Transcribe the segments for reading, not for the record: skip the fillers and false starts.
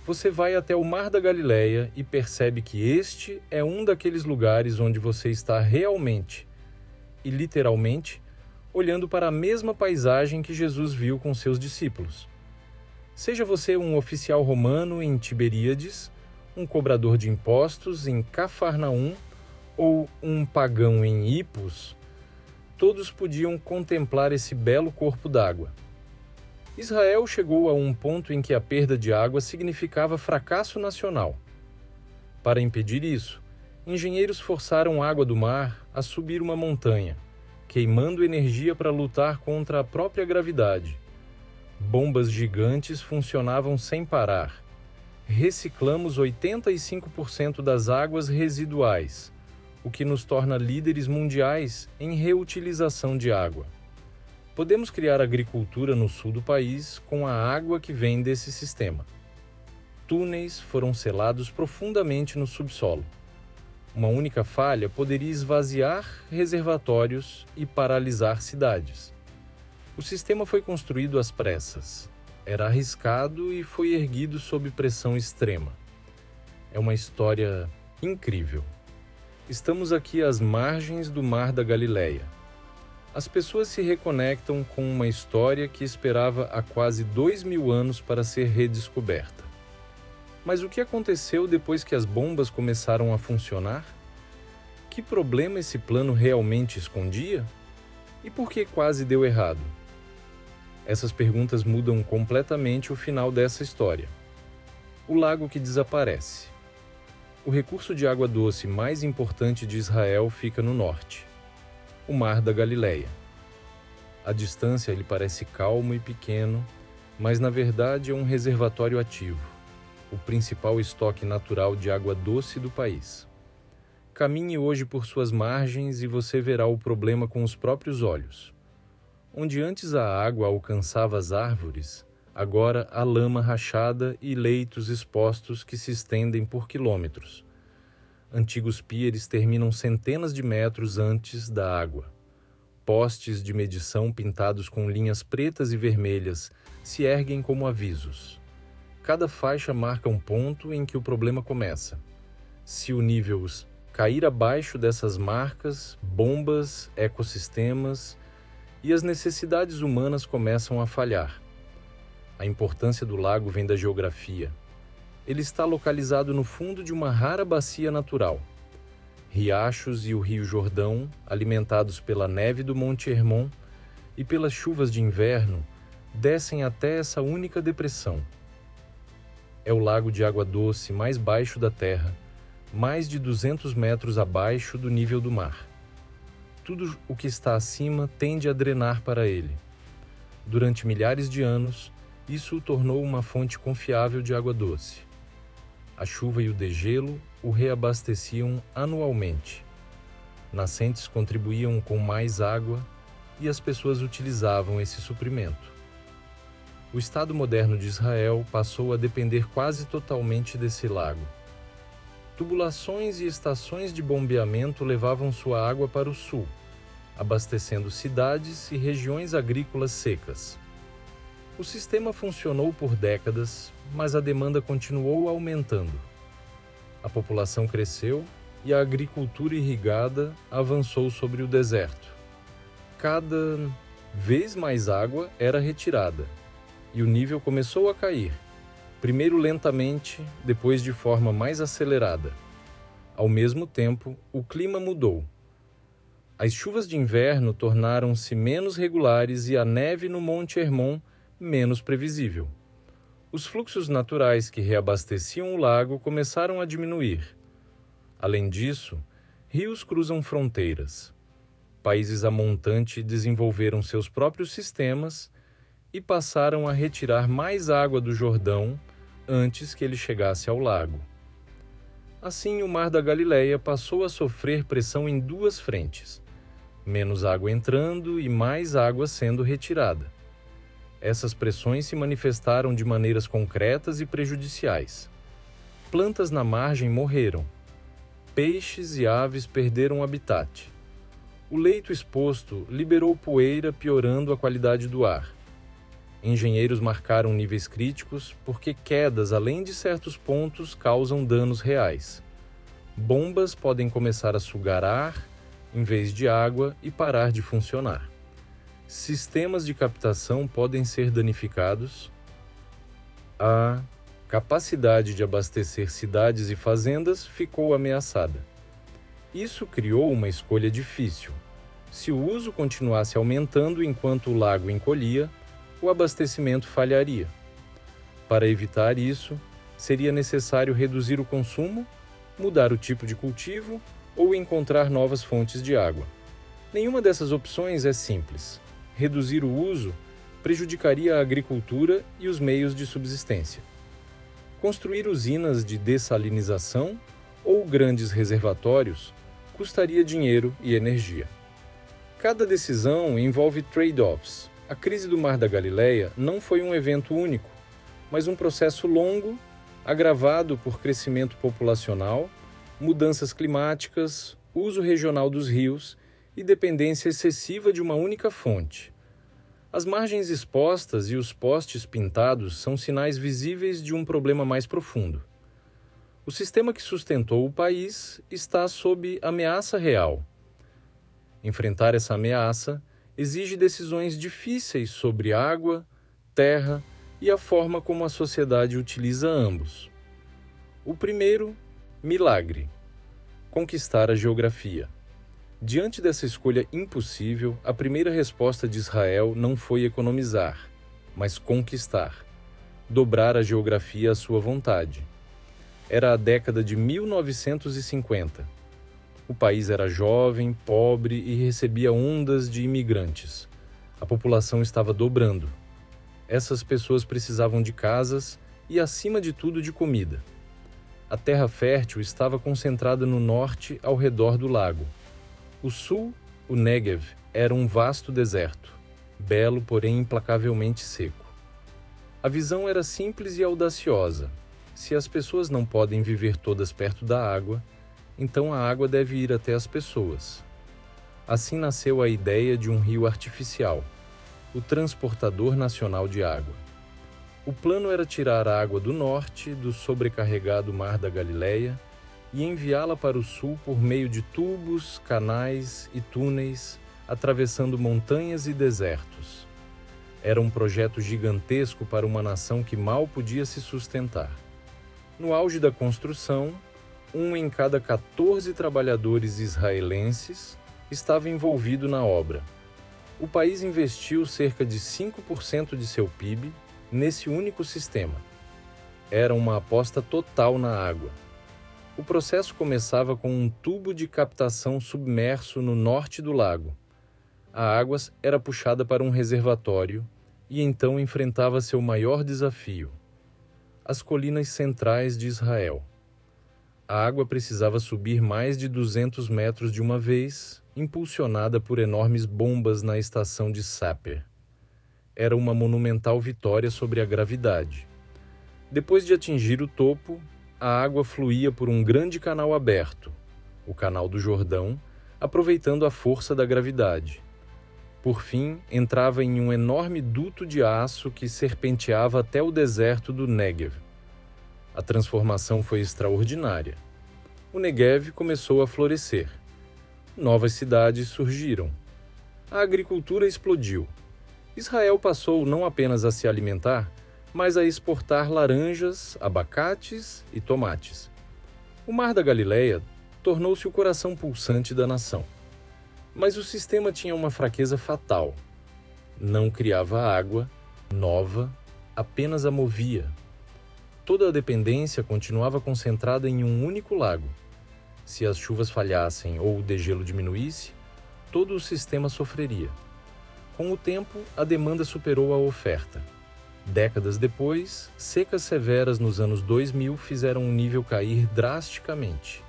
Você vai até o Mar da Galileia e percebe que este é um daqueles lugares onde você está realmente e literalmente olhando para a mesma paisagem que Jesus viu com seus discípulos. Seja você um oficial romano em Tiberíades, um cobrador de impostos em Cafarnaum ou um pagão em Hipos, todos podiam contemplar esse belo corpo d'água. Israel chegou a um ponto em que a perda de água significava fracasso nacional. Para impedir isso, engenheiros forçaram a água do mar a subir uma montanha, queimando energia para lutar contra a própria gravidade. Bombas gigantes funcionavam sem parar. Reciclamos 85% das águas residuais, o que nos torna líderes mundiais em reutilização de água. Podemos criar agricultura no sul do país com a água que vem desse sistema. Túneis foram selados profundamente no subsolo. Uma única falha poderia esvaziar reservatórios e paralisar cidades. O sistema foi construído às pressas. Era arriscado e foi erguido sob pressão extrema. É uma história incrível. Estamos aqui às margens do Mar da Galileia. As pessoas se reconectam com uma história que esperava há quase 2000 anos para ser redescoberta. Mas o que aconteceu depois que as bombas começaram a funcionar? Que problema esse plano realmente escondia? E por que quase deu errado? Essas perguntas mudam completamente o final dessa história. O lago que desaparece. O recurso de água doce mais importante de Israel fica no norte. O Mar da Galileia. À distância ele parece calmo e pequeno, mas na verdade é um reservatório ativo, o principal estoque natural de água doce do país. Caminhe hoje por suas margens e você verá o problema com os próprios olhos. Onde antes a água alcançava as árvores, agora há lama rachada e leitos expostos que se estendem por quilômetros. Antigos píeres terminam centenas de metros antes da água. Postes de medição pintados com linhas pretas e vermelhas se erguem como avisos. Cada faixa marca um ponto em que o problema começa. Se o nível cair abaixo dessas marcas, bombas, ecossistemas e as necessidades humanas começam a falhar. A importância do lago vem da geografia. Ele está localizado no fundo de uma rara bacia natural. Riachos e o Rio Jordão, alimentados pela neve do Monte Hermon e pelas chuvas de inverno, descem até essa única depressão. É o lago de água doce mais baixo da Terra, mais de 200 metros abaixo do nível do mar. Tudo o que está acima tende a drenar para ele. Durante milhares de anos, isso o tornou uma fonte confiável de água doce. A chuva e o degelo o reabasteciam anualmente. Nascentes contribuíam com mais água e as pessoas utilizavam esse suprimento. O Estado moderno de Israel passou a depender quase totalmente desse lago. Tubulações e estações de bombeamento levavam sua água para o sul, abastecendo cidades e regiões agrícolas secas. O sistema funcionou por décadas, mas a demanda continuou aumentando. A população cresceu e a agricultura irrigada avançou sobre o deserto. Cada vez mais água era retirada e o nível começou a cair, primeiro lentamente, depois de forma mais acelerada. Ao mesmo tempo, o clima mudou. As chuvas de inverno tornaram-se menos regulares e a neve no Monte Hermon menos previsível. Os fluxos naturais que reabasteciam o lago começaram a diminuir. Além disso, rios cruzam fronteiras. Países a montante desenvolveram seus próprios sistemas e passaram a retirar mais água do Jordão antes que ele chegasse ao lago. Assim, o Mar da Galileia passou a sofrer pressão em duas frentes: menos água entrando e mais água sendo retirada. Essas pressões se manifestaram de maneiras concretas e prejudiciais. Plantas na margem morreram. Peixes e aves perderam habitat. O leito exposto liberou poeira, piorando a qualidade do ar. Engenheiros marcaram níveis críticos porque quedas além de certos pontos causam danos reais. Bombas podem começar a sugar ar em vez de água e parar de funcionar. Sistemas de captação podem ser danificados. A capacidade de abastecer cidades e fazendas ficou ameaçada. Isso criou uma escolha difícil. Se o uso continuasse aumentando enquanto o lago encolhia, o abastecimento falharia. Para evitar isso, seria necessário reduzir o consumo, mudar o tipo de cultivo ou encontrar novas fontes de água. Nenhuma dessas opções é simples. Reduzir o uso prejudicaria a agricultura e os meios de subsistência. Construir usinas de dessalinização ou grandes reservatórios custaria dinheiro e energia. Cada decisão envolve trade-offs. A crise do Mar da Galileia não foi um evento único, mas um processo longo, agravado por crescimento populacional, mudanças climáticas, uso regional dos rios e dependência excessiva de uma única fonte. As margens expostas e os postes pintados são sinais visíveis de um problema mais profundo. O sistema que sustentou o país está sob ameaça real. Enfrentar essa ameaça exige decisões difíceis sobre água, terra e a forma como a sociedade utiliza ambos. O primeiro, milagre: conquistar a geografia. Diante dessa escolha impossível, a primeira resposta de Israel não foi economizar, mas conquistar, dobrar a geografia à sua vontade. Era a década de 1950. O país era jovem, pobre e recebia ondas de imigrantes. A população estava dobrando. Essas pessoas precisavam de casas e, acima de tudo, de comida. A terra fértil estava concentrada no norte, ao redor do lago. O sul, o Negev, era um vasto deserto, belo, porém implacavelmente seco. A visão era simples e audaciosa. Se as pessoas não podem viver todas perto da água, então a água deve ir até as pessoas. Assim nasceu a ideia de um rio artificial, o Transportador Nacional de Água. O plano era tirar a água do norte, do sobrecarregado Mar da Galileia, e enviá-la para o sul por meio de tubos, canais e túneis, atravessando montanhas e desertos. Era um projeto gigantesco para uma nação que mal podia se sustentar. No auge da construção, 1 em cada 14 trabalhadores israelenses estava envolvido na obra. O país investiu cerca de 5% de seu PIB nesse único sistema. Era uma aposta total na água. O processo começava com um tubo de captação submerso no norte do lago. A água era puxada para um reservatório e então enfrentava seu maior desafio: as colinas centrais de Israel. A água precisava subir mais de 200 metros de uma vez, impulsionada por enormes bombas na estação de Saper. Era uma monumental vitória sobre a gravidade. Depois de atingir o topo, a água fluía por um grande canal aberto, o Canal do Jordão, aproveitando a força da gravidade. Por fim, entrava em um enorme duto de aço que serpenteava até o deserto do Negev. A transformação foi extraordinária. O Negev começou a florescer. Novas cidades surgiram. A agricultura explodiu. Israel passou não apenas a se alimentar, mas a exportar laranjas, abacates e tomates. O Mar da Galileia tornou-se o coração pulsante da nação. Mas o sistema tinha uma fraqueza fatal. Não criava água nova, apenas a movia. Toda a dependência continuava concentrada em um único lago. Se as chuvas falhassem ou o degelo diminuísse, todo o sistema sofreria. Com o tempo, a demanda superou a oferta. Décadas depois, secas severas nos anos 2000 fizeram o nível cair drasticamente.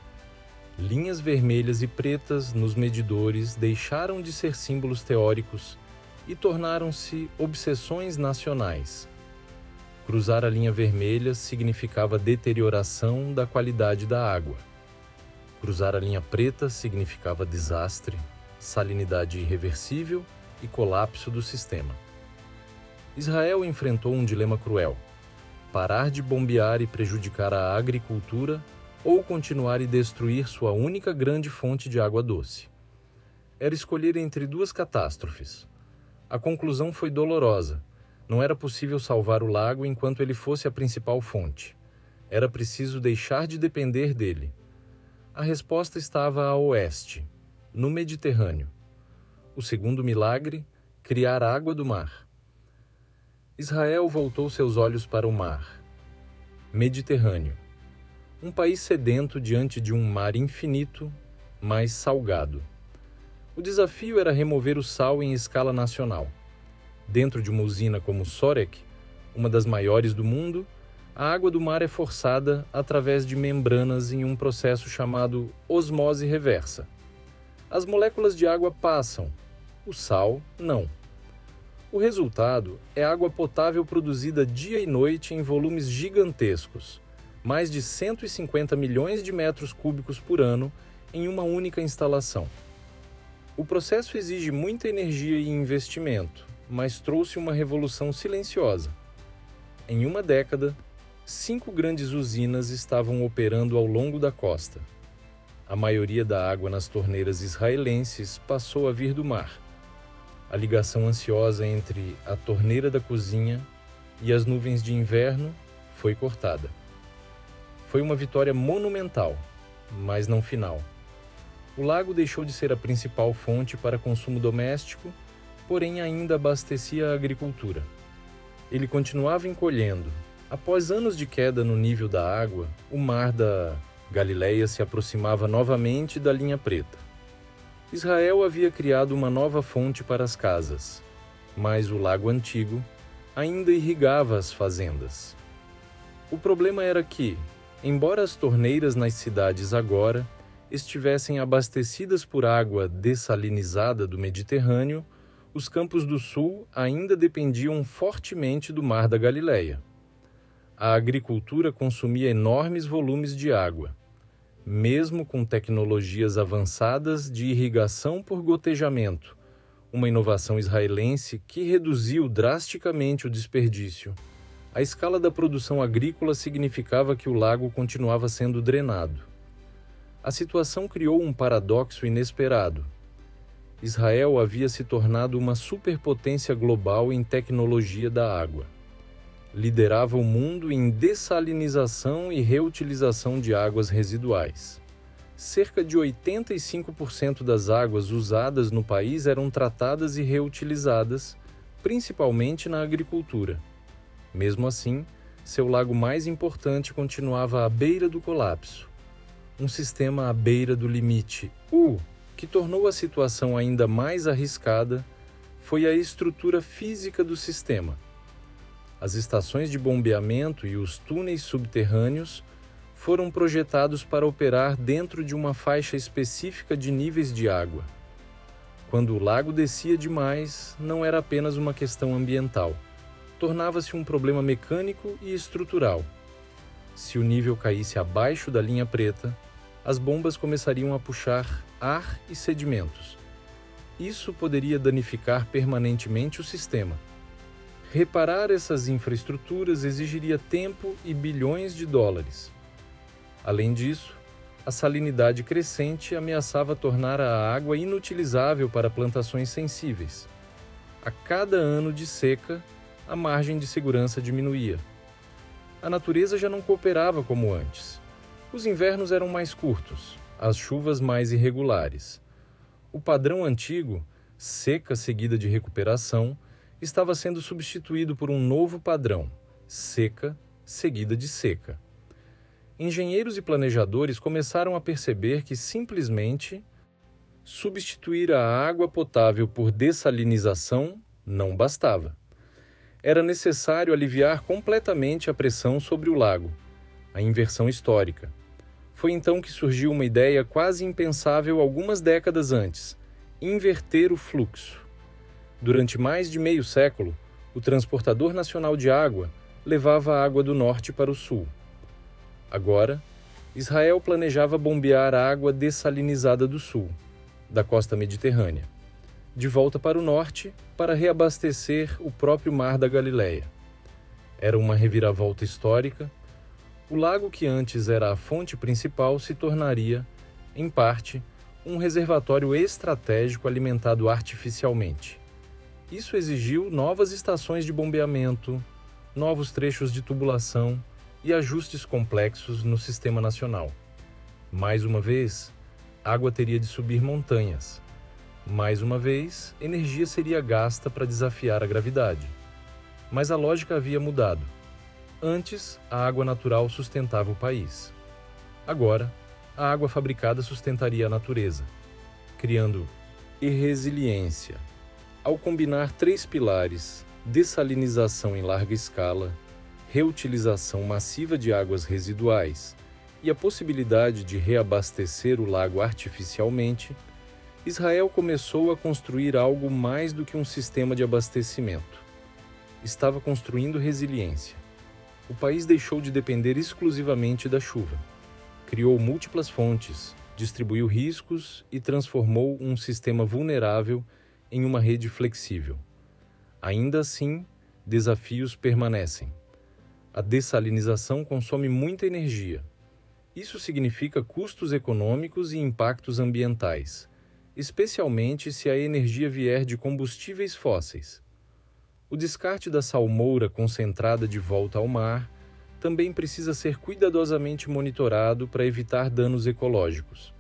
Linhas vermelhas e pretas nos medidores deixaram de ser símbolos teóricos e tornaram-se obsessões nacionais. Cruzar a linha vermelha significava deterioração da qualidade da água. Cruzar a linha preta significava desastre, salinidade irreversível e colapso do sistema. Israel enfrentou um dilema cruel: parar de bombear e prejudicar a agricultura ou continuar e destruir sua única grande fonte de água doce. Era escolher entre duas catástrofes. A conclusão foi dolorosa. Não era possível salvar o lago enquanto ele fosse a principal fonte. Era preciso deixar de depender dele. A resposta estava a oeste, no Mediterrâneo. O segundo milagre, criar água do mar. Israel voltou seus olhos para o mar. Mediterrâneo. Um país sedento diante de um mar infinito, mas salgado. O desafio era remover o sal em escala nacional. Dentro de uma usina como Sorek, uma das maiores do mundo, a água do mar é forçada através de membranas em um processo chamado osmose reversa. As moléculas de água passam, o sal não. O resultado é água potável produzida dia e noite em volumes gigantescos, mais de 150 milhões de metros cúbicos por ano em uma única instalação. O processo exige muita energia e investimento, mas trouxe uma revolução silenciosa. Em uma década, 5 grandes usinas estavam operando ao longo da costa. A maioria da água nas torneiras israelenses passou a vir do mar. A ligação ansiosa entre a torneira da cozinha e as nuvens de inverno foi cortada. Foi uma vitória monumental, mas não final. O lago deixou de ser a principal fonte para consumo doméstico, porém ainda abastecia a agricultura. Ele continuava encolhendo. Após anos de queda no nível da água, o mar da Galileia se aproximava novamente da linha preta. Israel havia criado uma nova fonte para as casas, mas o lago antigo ainda irrigava as fazendas. O problema era que, embora as torneiras nas cidades agora estivessem abastecidas por água dessalinizada do Mediterrâneo, os campos do sul ainda dependiam fortemente do mar da Galileia. A agricultura consumia enormes volumes de água. Mesmo com tecnologias avançadas de irrigação por gotejamento, uma inovação israelense que reduziu drasticamente o desperdício, a escala da produção agrícola significava que o lago continuava sendo drenado. A situação criou um paradoxo inesperado. Israel havia se tornado uma superpotência global em tecnologia da água. Liderava o mundo em dessalinização e reutilização de águas residuais. Cerca de 85% das águas usadas no país eram tratadas e reutilizadas, principalmente na agricultura. Mesmo assim, seu lago mais importante continuava à beira do colapso. Um sistema à beira do limite. Que tornou a situação ainda mais arriscada foi a estrutura física do sistema. As estações de bombeamento e os túneis subterrâneos foram projetados para operar dentro de uma faixa específica de níveis de água. Quando o lago descia demais, não era apenas uma questão ambiental, tornava-se um problema mecânico e estrutural. Se o nível caísse abaixo da linha preta, as bombas começariam a puxar ar e sedimentos. Isso poderia danificar permanentemente o sistema. Reparar essas infraestruturas exigiria tempo e bilhões de dólares. Além disso, a salinidade crescente ameaçava tornar a água inutilizável para plantações sensíveis. A cada ano de seca, a margem de segurança diminuía. A natureza já não cooperava como antes. Os invernos eram mais curtos, as chuvas mais irregulares. O padrão antigo, seca seguida de recuperação, estava sendo substituído por um novo padrão, seca seguida de seca. Engenheiros e planejadores começaram a perceber que simplesmente substituir a água potável por dessalinização não bastava. Era necessário aliviar completamente a pressão sobre o lago, a inversão histórica. Foi então que surgiu uma ideia quase impensável algumas décadas antes: inverter o fluxo. Durante mais de meio século, o Transportador Nacional de Água levava a água do norte para o sul. Agora, Israel planejava bombear a água dessalinizada do sul, da costa mediterrânea. de volta para o norte para reabastecer o próprio Mar da Galileia. Era uma reviravolta histórica. O lago que antes era a fonte principal se tornaria, em parte, um reservatório estratégico alimentado artificialmente. Isso exigiu novas estações de bombeamento, novos trechos de tubulação e ajustes complexos no sistema nacional. Mais uma vez, água teria de subir montanhas. Mais uma vez, energia seria gasta para desafiar a gravidade. Mas a lógica havia mudado. Antes, a água natural sustentava o país. Agora, a água fabricada sustentaria a natureza, criando resiliência. Ao combinar três pilares, dessalinização em larga escala, reutilização massiva de águas residuais e a possibilidade de reabastecer o lago artificialmente, Israel começou a construir algo mais do que um sistema de abastecimento. Estava construindo resiliência. O país deixou de depender exclusivamente da chuva. Criou múltiplas fontes, distribuiu riscos e transformou um sistema vulnerável em uma rede flexível. Ainda assim, desafios permanecem. A dessalinização consome muita energia. Isso significa custos econômicos e impactos ambientais, especialmente se a energia vier de combustíveis fósseis. O descarte da salmoura concentrada de volta ao mar também precisa ser cuidadosamente monitorado para evitar danos ecológicos.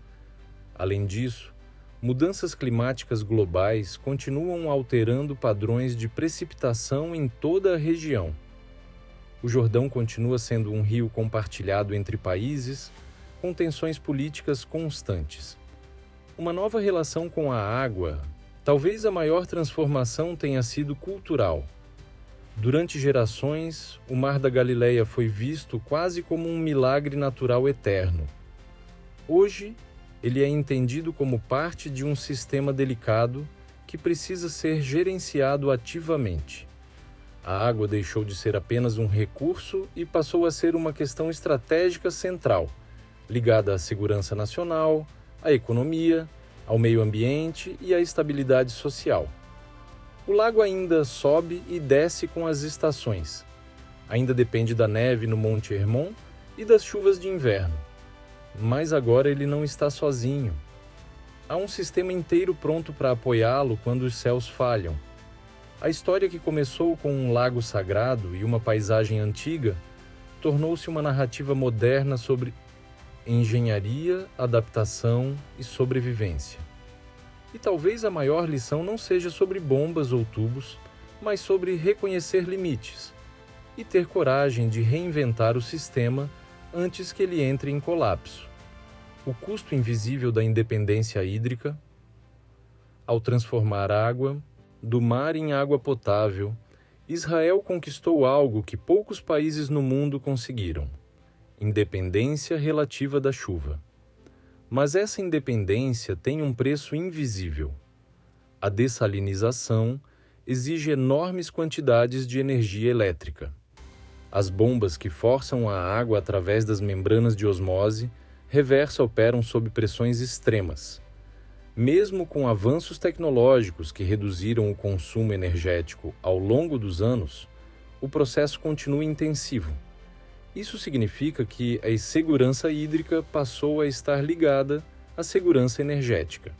Além disso, mudanças climáticas globais continuam alterando padrões de precipitação em toda a região. O Jordão continua sendo um rio compartilhado entre países, com tensões políticas constantes. Uma nova relação com a água, talvez a maior transformação tenha sido cultural. Durante gerações, o Mar da Galileia foi visto quase como um milagre natural eterno. Hoje, ele é entendido como parte de um sistema delicado que precisa ser gerenciado ativamente. A água deixou de ser apenas um recurso e passou a ser uma questão estratégica central, ligada à segurança nacional, à economia, ao meio ambiente e à estabilidade social. O lago ainda sobe e desce com as estações. Ainda depende da neve no Monte Hermon e das chuvas de inverno. Mas agora ele não está sozinho. Há um sistema inteiro pronto para apoiá-lo quando os céus falham. A história que começou com um lago sagrado e uma paisagem antiga tornou-se uma narrativa moderna sobre engenharia, adaptação e sobrevivência. E talvez a maior lição não seja sobre bombas ou tubos, mas sobre reconhecer limites e ter coragem de reinventar o sistema antes que ele entre em colapso. O custo invisível da independência hídrica, ao transformar água do mar em água potável, Israel conquistou algo que poucos países no mundo conseguiram: independência relativa da chuva. Mas essa independência tem um preço invisível. A dessalinização exige enormes quantidades de energia elétrica. As bombas que forçam a água através das membranas de osmose reversa operam sob pressões extremas. Mesmo com avanços tecnológicos que reduziram o consumo energético ao longo dos anos, o processo continua intensivo. Isso significa que a segurança hídrica passou a estar ligada à segurança energética.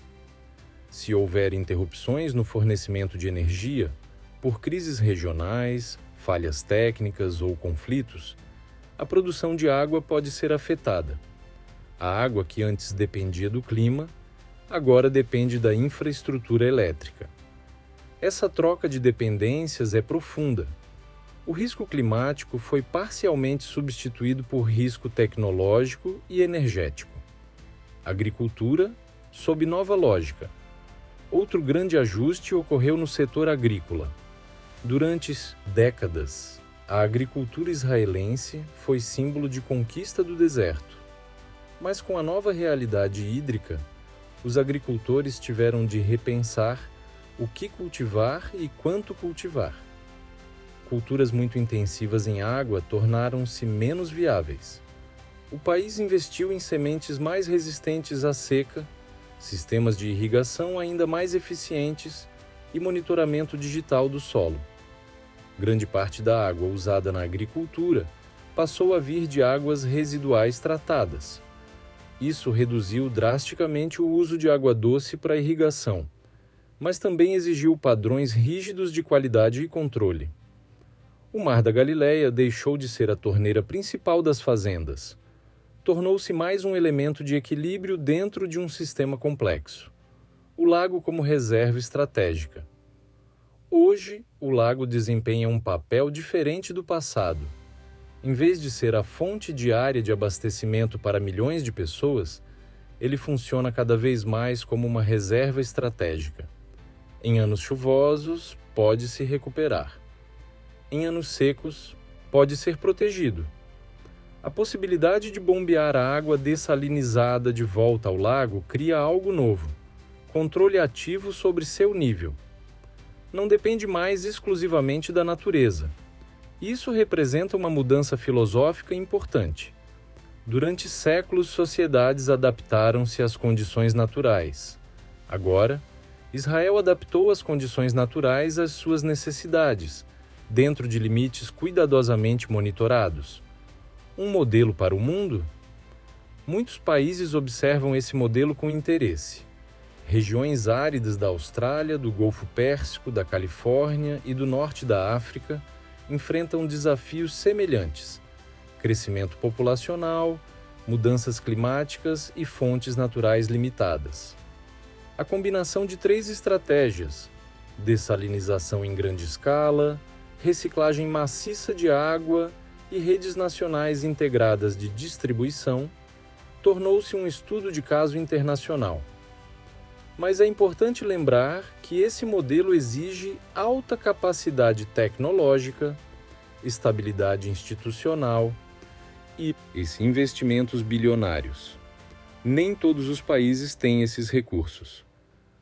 Se houver interrupções no fornecimento de energia, por crises regionais, falhas técnicas ou conflitos, a produção de água pode ser afetada. A água que antes dependia do clima, agora depende da infraestrutura elétrica. Essa troca de dependências é profunda. O risco climático foi parcialmente substituído por risco tecnológico e energético. Agricultura, sob nova lógica. Outro grande ajuste ocorreu no setor agrícola. Durante décadas, a agricultura israelense foi símbolo de conquista do deserto. Mas com a nova realidade hídrica, os agricultores tiveram de repensar o que cultivar e quanto cultivar. Culturas muito intensivas em água tornaram-se menos viáveis. O país investiu em sementes mais resistentes à seca, sistemas de irrigação ainda mais eficientes e monitoramento digital do solo. Grande parte da água usada na agricultura passou a vir de águas residuais tratadas. Isso reduziu drasticamente o uso de água doce para irrigação, mas também exigiu padrões rígidos de qualidade e controle. O Mar da Galileia deixou de ser a torneira principal das fazendas. Tornou-se mais um elemento de equilíbrio dentro de um sistema complexo. O lago como reserva estratégica. Hoje, o lago desempenha um papel diferente do passado. Em vez de ser a fonte diária de abastecimento para milhões de pessoas, ele funciona cada vez mais como uma reserva estratégica. Em anos chuvosos, pode se recuperar. Em anos secos, pode ser protegido. A possibilidade de bombear a água dessalinizada de volta ao lago cria algo novo, controle ativo sobre seu nível. Não depende mais exclusivamente da natureza. Isso representa uma mudança filosófica importante. Durante séculos, sociedades adaptaram-se às condições naturais. Agora, Israel adaptou as condições naturais às suas necessidades, dentro de limites cuidadosamente monitorados. Um modelo para o mundo? Muitos países observam esse modelo com interesse. Regiões áridas da Austrália, do Golfo Pérsico, da Califórnia e do norte da África enfrentam desafios semelhantes: crescimento populacional, mudanças climáticas e fontes naturais limitadas. A combinação de 3 estratégias: dessalinização em grande escala, reciclagem maciça de água e redes nacionais integradas de distribuição, tornou-se um estudo de caso internacional. Mas é importante lembrar que esse modelo exige alta capacidade tecnológica, estabilidade institucional e investimentos bilionários. Nem todos os países têm esses recursos.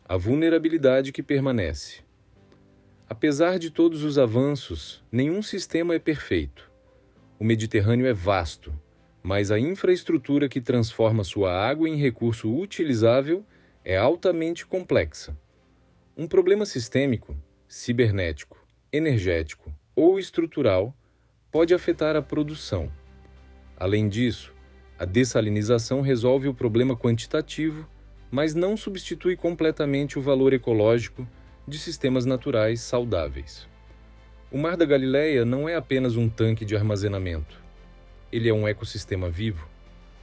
A vulnerabilidade que permanece. Apesar de todos os avanços, nenhum sistema é perfeito. O Mediterrâneo é vasto, mas a infraestrutura que transforma sua água em recurso utilizável é altamente complexa. Um problema sistêmico, cibernético, energético ou estrutural pode afetar a produção. Além disso, a dessalinização resolve o problema quantitativo, mas não substitui completamente o valor ecológico de sistemas naturais saudáveis. O Mar da Galileia não é apenas um tanque de armazenamento. Ele é um ecossistema vivo,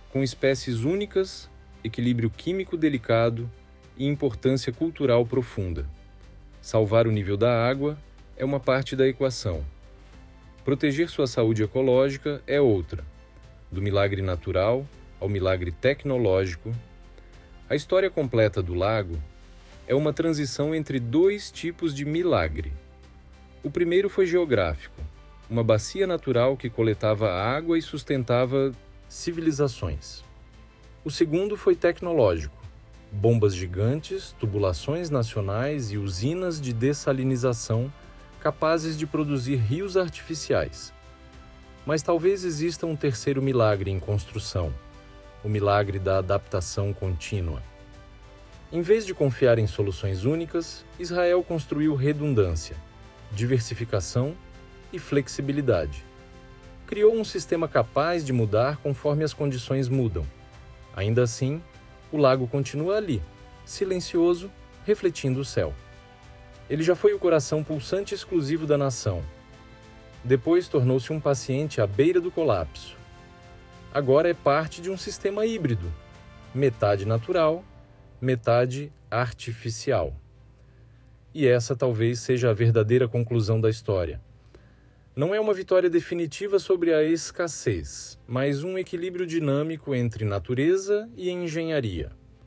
com espécies únicas, equilíbrio químico delicado e importância cultural profunda. Salvar o nível da água é uma parte da equação. Proteger sua saúde ecológica é outra. Do milagre natural ao milagre tecnológico, a história completa do lago é uma transição entre 2 tipos de milagre. O primeiro foi geográfico, uma bacia natural que coletava água e sustentava civilizações. O segundo foi tecnológico, bombas gigantes, tubulações nacionais e usinas de dessalinização capazes de produzir rios artificiais. Mas talvez exista um terceiro milagre em construção, o milagre da adaptação contínua. Em vez de confiar em soluções únicas, Israel construiu redundância, diversificação e flexibilidade. Criou um sistema capaz de mudar conforme as condições mudam. Ainda assim, o lago continua ali, silencioso, refletindo o céu. Ele já foi o coração pulsante exclusivo da nação. Depois tornou-se um paciente à beira do colapso. Agora é parte de um sistema híbrido, metade natural, metade artificial. E essa talvez seja a verdadeira conclusão da história. Não é uma vitória definitiva sobre a escassez, mas um equilíbrio dinâmico entre natureza e engenharia.